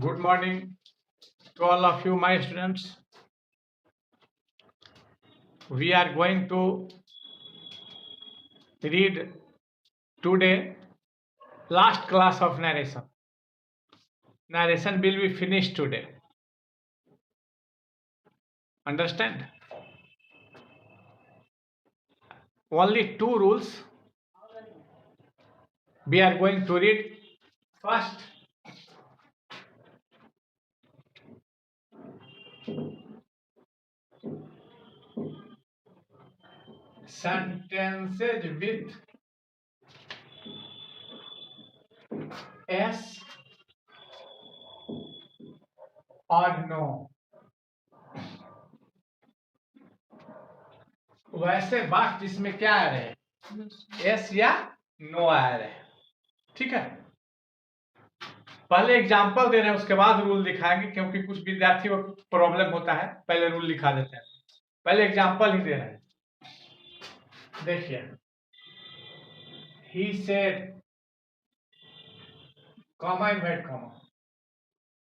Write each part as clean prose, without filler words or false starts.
Good morning to all of you, my students. We are going to read today last class of narration. Narration will be finished today. Understand? Only two rules. We are going to read first. Sentences with yes or no. वैसे वाक्य जिसमें क्या आ रहे हैं, yes या no आ रहे हैं. ठीक है, पहले एग्जाम्पल दे रहे हैं, उसके बाद रूल दिखाएंगे, क्योंकि कुछ विद्यार्थियों को प्रॉब्लम होता है. पहले रूल लिखा देते हैं, पहले एग्जाम्पल ही दे रहे हैं. देखिए, he said comma invert comma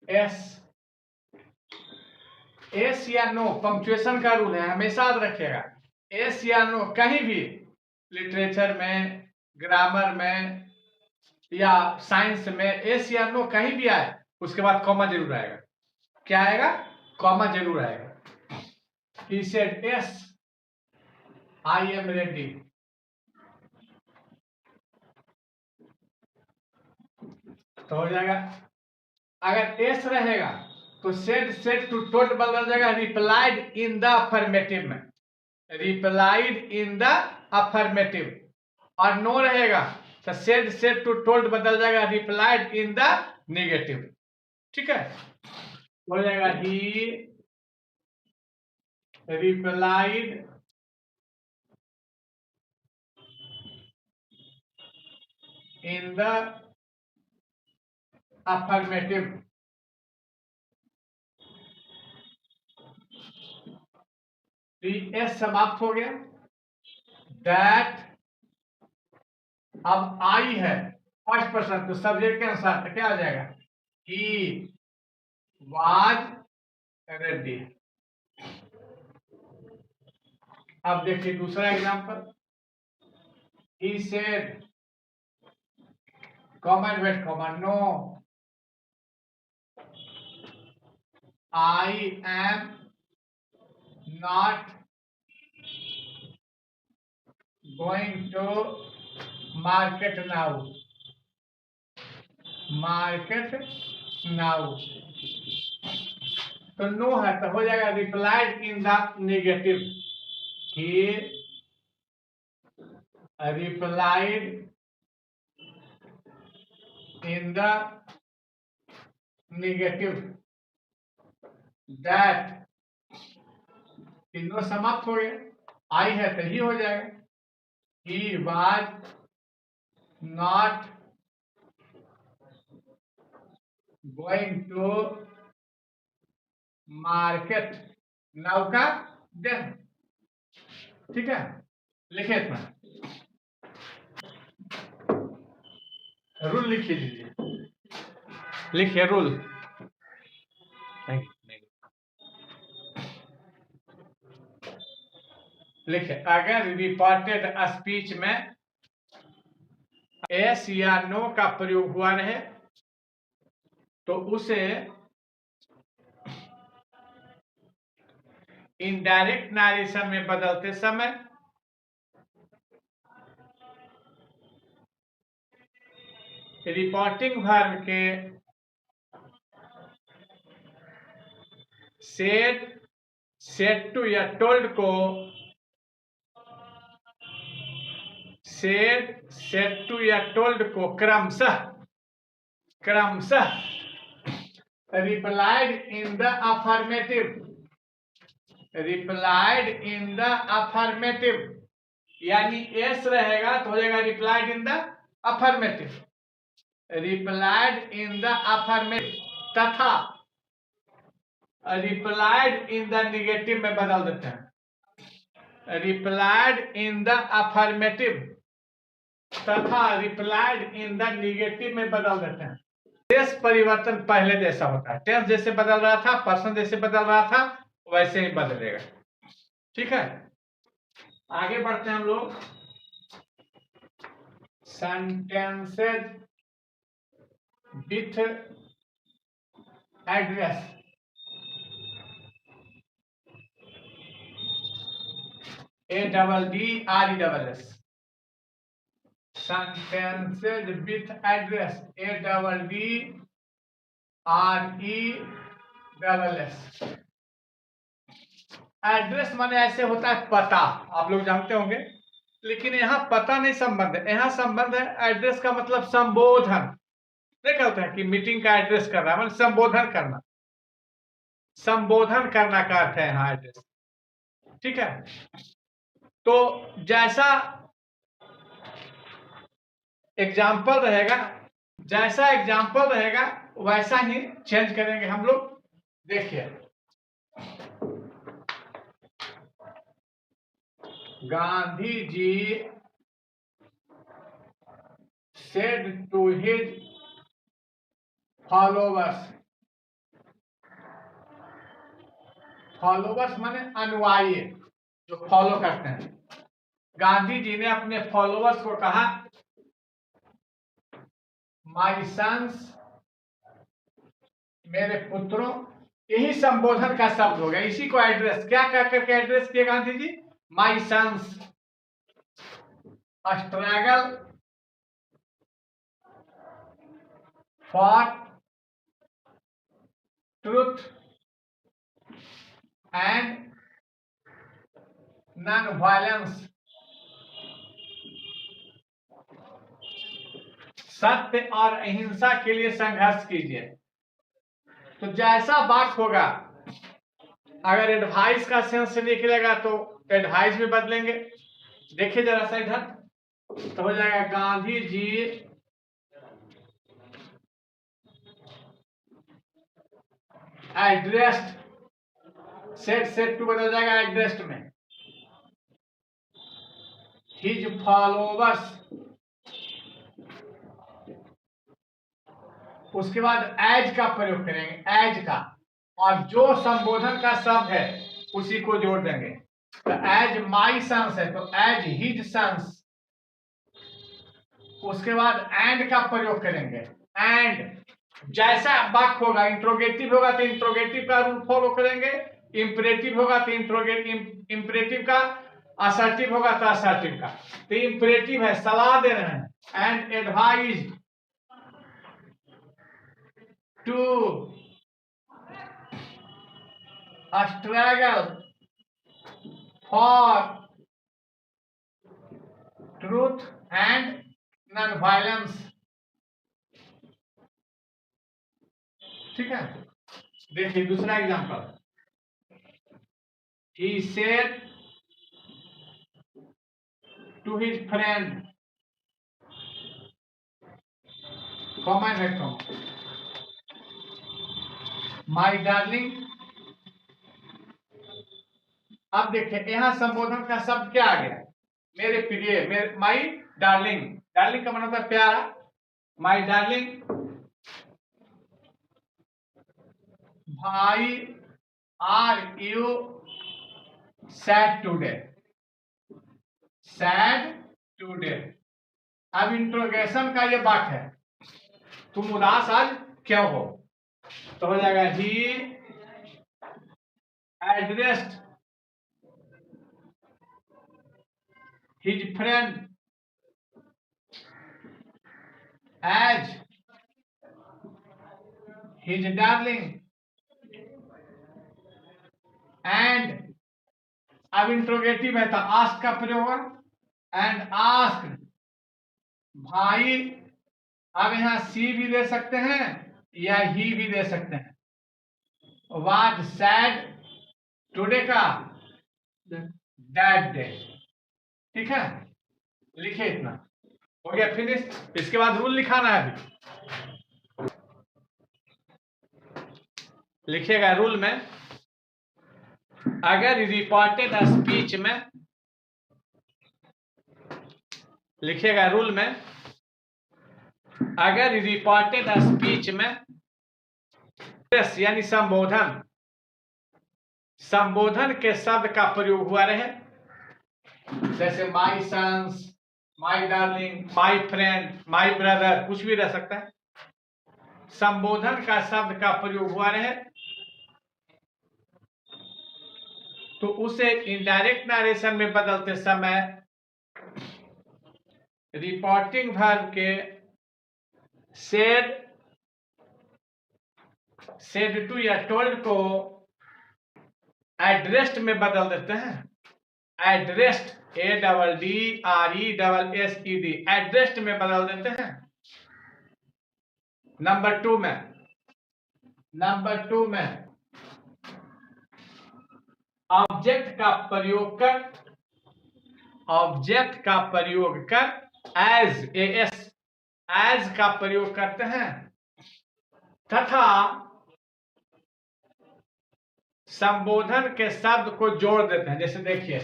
S. S या नो पंक्चुएशन का रूल है, हमेशा याद रखिएगा. एस या नो कहीं भी लिटरेचर में, ग्रामर में या साइंस में एस या नो कहीं भी आए, उसके बाद कॉमा जरूर आएगा. क्या आएगा? कॉमा जरूर आएगा. He said yes, I am ready. तो हो जाएगा. अगर एस रहेगा तो सेड टू टोट बदल जाएगा रिप्लाइड इन द अफर्मेटिव में. Replied in the affirmative. और नो रहेगा तो सेड टू टोल्ड बदल जाएगा रिप्लाइड इन द नेगेटिव. ठीक है, हो जाएगा ही replied in the affirmative. S समाप्त हो गया. दैट अब आई है फर्स्ट पर्सन, तो सब्जेक्ट के अनुसार तो क्या हो जाएगा? He was ready. अब देखिए दूसरा example. He said comma invert comma no I am not going to market now. Market now तो नो है, तो हो जाएगा replied in the negative. He replied in the negative that. तीनों समाप्त हो गए. आई है तो ही हो जाएगा. He was not going to market now का देन. ठीक है, लिखे इतना. रूल लिखिए लीजिए, लिखिए रूल. लिखिए, अगर रिपोर्टेड स्पीच में एस या नो का प्रयोग हुआ रहे तो उसे इनडायरेक्ट नरेशन में बदलते समय रिपोर्टिंग वर्ब के सेड टू या टोल्ड को सेड टू या टोल्ड को क्रमशः replied in the affirmative. Replied in the affirmative यानी एस रहेगा तो हो जाएगा replied in the affirmative. Replied in the affirmative तथा रिप्लाइड इन द नेगेटिव में बदल देते हैं. रिप्लाइड इन द अफर्मेटिव तथा रिप्लाइड इन द नेगेटिव में बदल देते हैं. देश परिवर्तन पहले जैसा होता है, टेंस जैसे बदल रहा था, पर्सन जैसे बदल रहा था, वैसे ही बदलेगा। ठीक है, आगे बढ़ते हैं हम लोग। Sentences with address, ADDRESS, sentences with address, ADDRESS। Address माने ऐसे होता है पता, आप लोग जानते होंगे, लेकिन यहाँ पता नहीं संबंध है, यहाँ संबंध है एड्रेस का मतलब संबोधन। नहीं कहते हैं कि मीटिंग का एड्रेस करना मतलब संबोधन करना, संबोधन करना का अर्थ है यहाँ एड्रेस। ठीक है, तो जैसा एग्जाम्पल रहेगा, जैसा एग्जाम्पल रहेगा वैसा ही चेंज करेंगे हम लोग। देखिए, Gandhi ji said to his followers, followers माने अनुयायी जो फॉलो करते हैं। गांधी जी ने अपने फॉलोवर्स को कहा, माय सन्स, मेरे पुत्रों, यही संबोधन का शब्द हो गया, इसी को एड्रेस क्या कह करके एड्रेस किए Gandhi ji, my sons struggle for truth and non violence, सत्य और अहिंसा के लिए संघर्ष कीजिए। तो जैसा बात होगा, अगर एडवाइस का सेंस निकलेगा तो एडवाइस में बदलेंगे। देखिए जरा सा इधर, तो हो जाएगा Gandhi ji addressed, set to बदल जाएगा एड्रेस्ड में, हिज फॉलोवर्स, उसके बाद एज का प्रयोग करेंगे, एज का, और जो संबोधन का शब्द है उसी को जोड़ देंगे। तो एज माई सन्स है तो एज हिज सन्स, उसके बाद एंड का प्रयोग करेंगे, एंड जैसा वाक्य होगा, इंट्रोगेटिव होगा तो इंट्रोगेटिव का रूल फॉलो करेंगे, इंपरेटिव होगा तो इंपरेटिव का, असर्टिव होगा तो असर्टिव का। तो इंपरेटिव है, सलाह दे रहे हैं, and advise to struggle for truth and non-violence। ठीक है, देखिए दूसरा example, he said to his friend, common है कॉमन, my darling। अब देखिए यहाँ संबोधन का शब्द क्या आ गया, मेरे प्रिय, मेरे माई डार्लिंग, डार्लिंग का मतलब प्यारा, माई डार्लिंग, भाई are you sad today, sad today. अब इंट्रोगेशन का ये बात है, तुम उदास आज क्यों हो, तो हो जाएगा ही addressed his friend as his darling, and अब इंट्रोगेटिव है तो आस्क का प्रयोग होगा, एंड आस्क भाई, अब यहाँ सी भी दे सकते हैं या ही भी दे सकते हैं, वाज सैड टुडे का दैट डे। ठीक है, लिखे इतना, हो गया फिनिश। इसके बाद रूल लिखाना है, अभी लिखिएगा रूल में, अगर रिपोर्टेड स्पीच में, लिखिएगा रूल में, अगर रिपोर्टेड स्पीच में यानी संबोधन के शब्द का प्रयोग हुआ रहे, जैसे my sons, my darling, my friend, my brother, कुछ भी रह सकता है। संबोधन का शब्द का प्रयोग हुआ रहे तो उसे इनडायरेक्ट नरेशन में बदलते समय रिपोर्टिंग वर्ब के सेड टू या टोल्ड को एड्रेस्ड में बदल देते हैं। एड्रेस्ड, ADDRESSED, एड्रेस्ड में बदल देते हैं। नंबर टू में ऑब्जेक्ट का प्रयोग कर एज का प्रयोग करते हैं तथा संबोधन के शब्द को जोड़ देते हैं। जैसे देखिए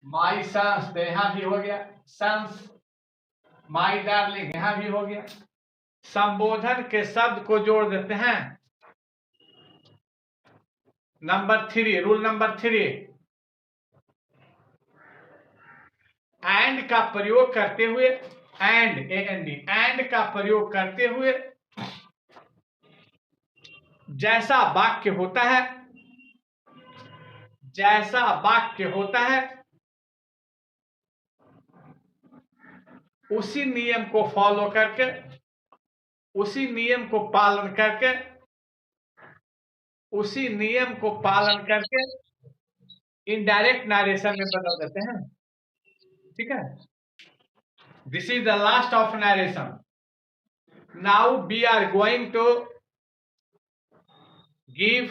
माई सन्स, तो यहां भी हो गया सन्स। माई डार्लिंग, यहां भी हो गया। संबोधन के शब्द को जोड़ देते हैं। रूल नंबर 3, एंड का प्रयोग करते हुए, एंड का प्रयोग करते हुए जैसा वाक्य होता है उसी नियम को फॉलो करके, उसी नियम को पालन करके इनडायरेक्ट नरेशन में बदल देते हैं। ठीक है, this is the last of narration. Now we are going to give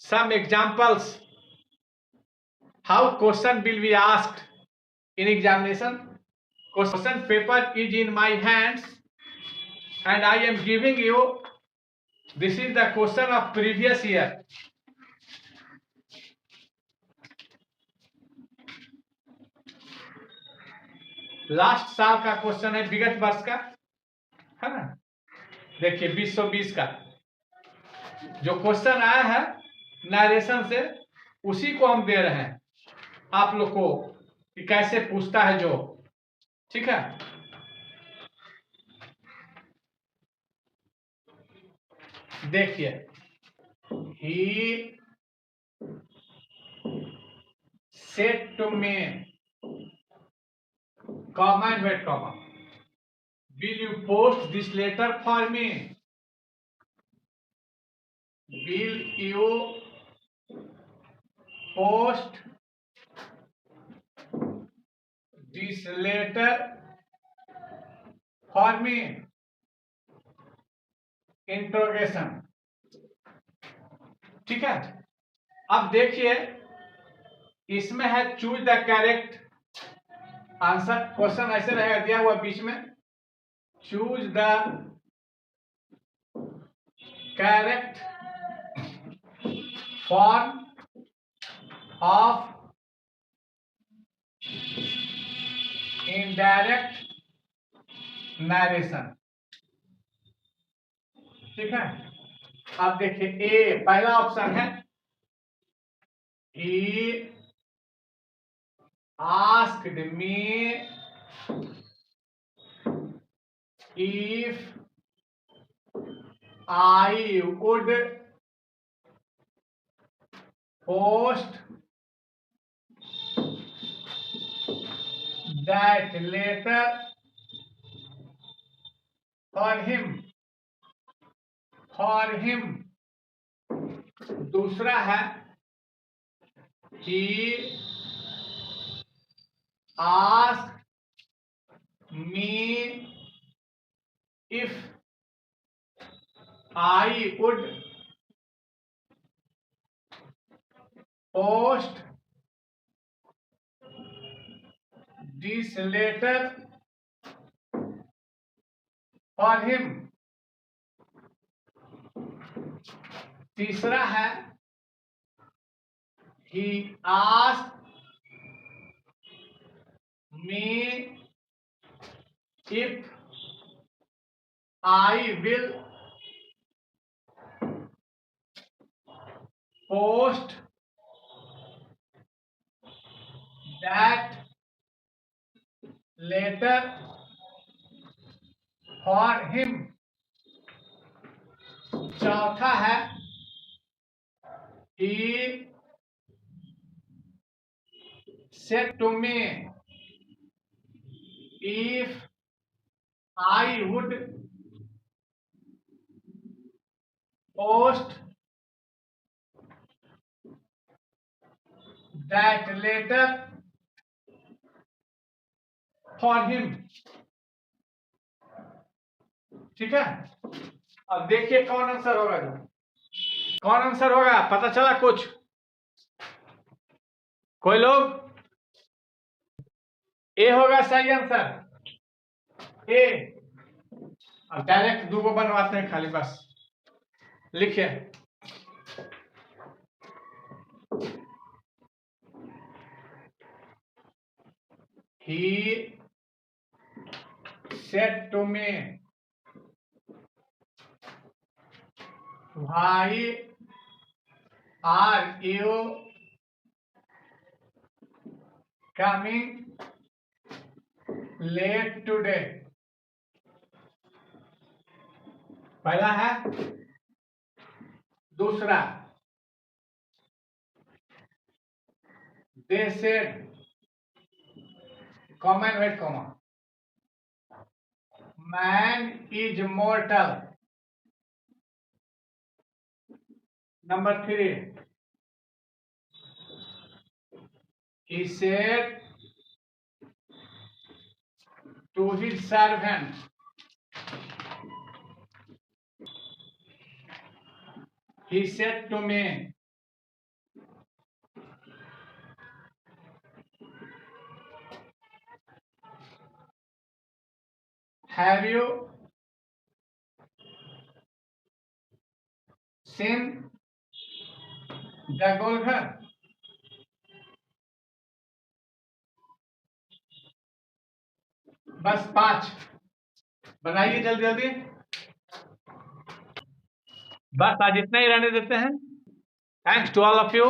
some examples how question will be asked in examination. Question paper is in my hands and I am giving you, this is the question of previous year. Last साल का question है, विगत वर्ष का है ना। देखिए 2020 का जो क्वेश्चन आया है नरेशन से, उसी को हम दे रहे हैं आप लोग को कि कैसे पूछता है जो। ठीक है, देखिए he said to me, comma and wait comma, will you post this letter for me? Will you post this letter for me? Interrogation. ठीक है, अब देखिए इसमें है choose the correct answer. Question ऐसे रहेगा, दिया हुआ बीच में, choose the correct form of indirect narration. ठीक है, अब देखिए ए पहला ऑप्शन है, he asked me if I would post that letter for him। दूसरा है he asked me if I would post this letter for him। तीसरा है he asked me if I will post that letter for him. चौथा है he said to me if I would post that letter for him. ठीक है, अब देखिए कौन answer होगा, जो कौन आंसर होगा पता चला कुछ? कोई लोग? ए होगा सही आंसर, ए। अब डायरेक्ट दो बनवाते हैं खाली, बस लिखिए he said to me why are you coming late today? पहला है। दूसरा they said comma and wait comma man is mortal. Number 3 he said to his servant he said to me have you seen the Golghar? बस 5 बनाइए जल्दी जल्दी, बस आज इतना ही रहने देते हैं। Thanks to all of you.